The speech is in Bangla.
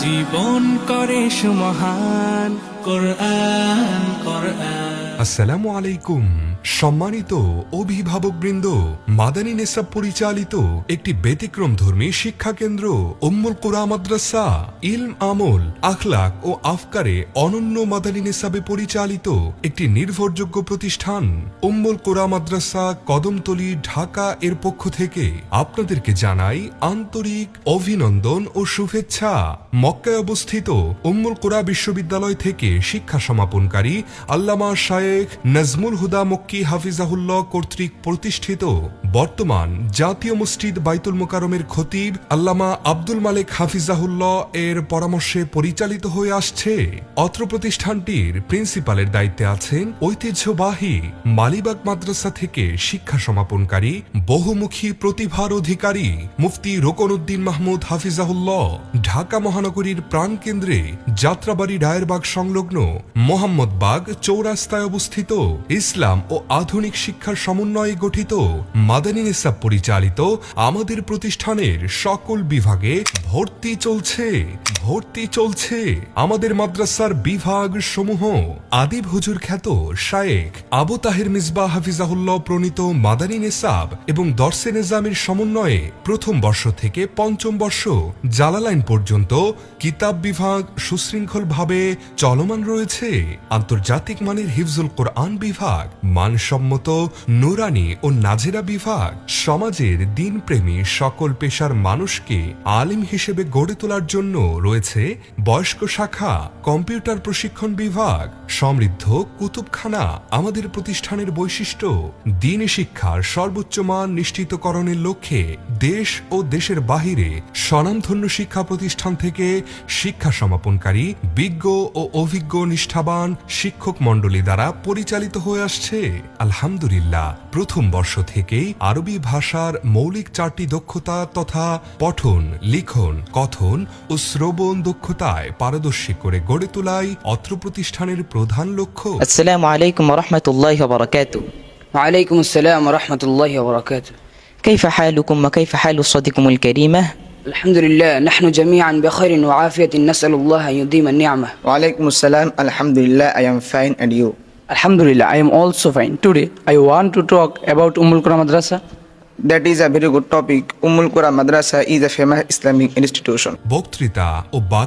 জীবন করে সুমহান কোরআন কোরআন। আসসালামু আলাইকুম। সম্মানিত অভিভাবকবৃন্দ, মাদানী নেসাব পরিচালিত একটি ব্যতিক্রমধর্মী শিক্ষা কেন্দ্র উম্মুল কুরা মাদ্রাসা ইলম, আমল, আখলাক ও আফকারে অনন্য মাদানী নেসাবে পরিচালিত একটি নির্ভরযোগ্য প্রতিষ্ঠান উম্মুল কুরা মাদ্রাসা কদমতলী, ঢাকা এর পক্ষ থেকে আপনাদেরকে জানাই আন্তরিক অভিনন্দন ও শুভেচ্ছা। মক্কায় অবস্থিত উম্মুল কুরা বিশ্ববিদ্যালয় থেকে শিক্ষা সমাপনকারী আল্লামা শায়েখ নাজমুল হুদা মক্কি হাফিজাহুল্লাহ কর্তৃক প্রতিষ্ঠিত বর্তমান জাতীয় মসজিদ বাইতুল মোকাররমের খতিব আল্লামা আব্দুল মালেক হাফিজাহুল্লাহ এর পরামর্শে পরিচালিত হয়ে আসছে। অত্র প্রতিষ্ঠানটির প্রিন্সিপালের দায়িত্বে আছেন ঐতিহ্যবাহী মালিবাগ মাদ্রাসা থেকে শিক্ষা সমাপনকারী বহুমুখী প্রতিভার অধিকারী মুফতি রোকনউদ্দিন মাহমুদ হাফিজাহুল্লাহ। ঢাকা মহানগরীর প্রাণকেন্দ্রে যাত্রাবাড়ি ডায়েরবাগ সংলগ্ন মোহাম্মদবাগ চৌরাস্তায় অবস্থিত ইসলাম ও আধুনিক শিক্ষার সমন্বয়ে গঠিত মাদানী নেসাব পরিচালিত আমাদের প্রতিষ্ঠানের সকল বিভাগে ভর্তি চলছে। আমাদের মাদ্রাসার বিভাগ সমূহ আদিব হুজুর খ্যাত শায়েখ আবু তাহের মিসবাহ হাফিজাহুল্লাহ প্রণীত মাদানী নেসাব এবং দর্সে নিজামের সমন্বয়ে প্রথম বর্ষ থেকে পঞ্চম বর্ষ জালালাইন পর্যন্ত কিতাব বিভাগ সুশৃঙ্খলভাবে চলমান রয়েছে। আন্তর্জাতিক মানের হিফজুল কোরআন বিভাগ, মানসম্মত নুরানি ও নাজেরা বিভাগ, সমাজের দিনপ্রেমী সকল পেশার মানুষকে আলিম হিসেবে গড়ে তোলার জন্য রয়েছে বয়স্ক শাখা, কম্পিউটার প্রশিক্ষণ বিভাগ, সমৃদ্ধ কুতুবখানা। আমাদের প্রতিষ্ঠানের বৈশিষ্ট্য দ্বীনি শিক্ষার সর্বোচ্চ মান নিশ্চিতকরণের লক্ষ্যে দেশ ও দেশের বাহিরে স্বনামধন্য শিক্ষা প্রতিষ্ঠান থেকে শিক্ষা সমাপনকারী বিজ্ঞ ও অভিজ্ঞ নিষ্ঠাবান শিক্ষক মণ্ডলী দ্বারা পরিচালিত হয়ে আসছে। আলহামদুলিল্লাহ, প্রথম বর্ষ থেকেই আরবি ভাষার মৌলিক 4টি দক্ষতা তথা পঠন, লিখন, কথন ও শ্রবণ দক্ষতায় পারদর্শী করে গড়ে তোলাই অত্র প্রতিষ্ঠানের প্রধান লক্ষ্য। আসসালামু আলাইকুম ওয়া রাহমাতুল্লাহি ওয়া বারাকাতুহু। ওয়া আলাইকুম আসসালাম ওয়া রাহমাতুল্লাহি ওয়া বারাকাতুহু। كيف حالكم وكيف حال صديقكم الكريمة؟ الحمد لله نحن جميعا بخير وعافية نسأل الله أن يديم النعمة. Walaikum assalam. Alhamdulillah, I am fine, and you? Alhamdulillah, I am also fine. Today, I want to talk about Ummul Qura Madrasa. That is a very good topic. Ummul Qura Madrasa is a famous Islamic institution. বক্তৃতা ও